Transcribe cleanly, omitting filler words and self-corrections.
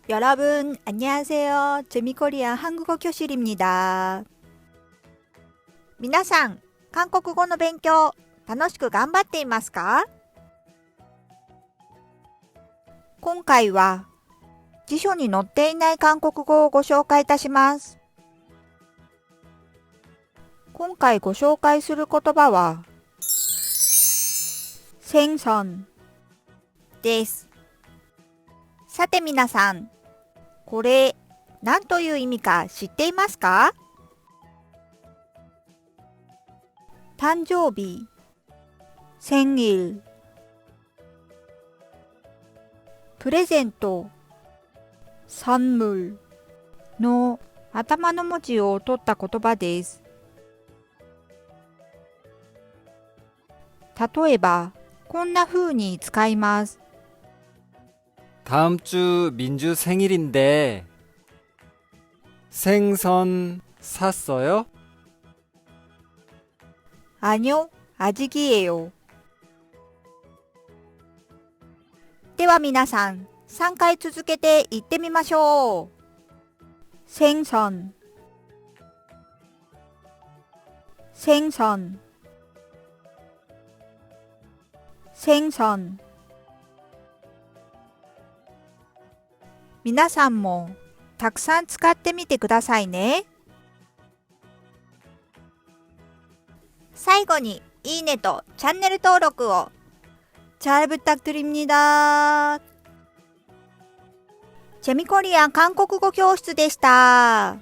여러분, 안녕하세요. 재미코리아 한국어 교실입니다. 皆さん、韓国語の勉強、楽しく頑張っていますか？今回は、辞書に載っていない韓国語をご紹介いたします。今回ご紹介する言葉は、생선です。さて皆さん、これ、何という意味か知っていますか？誕生日、생일、プレゼント、선물の頭の文字を取った言葉です。例えば、こんな風に使います。다음 주 민주 생일인데 생선 샀어요? 아니요, 아직이에요. では皆さん、3回続けて言ってみましょう。생선、생선、생선。皆さんもたくさん使ってみてくださいね。最後にいいねとチャンネル登録を잘 부탁드립니다。재미코리아韓国語教室でした。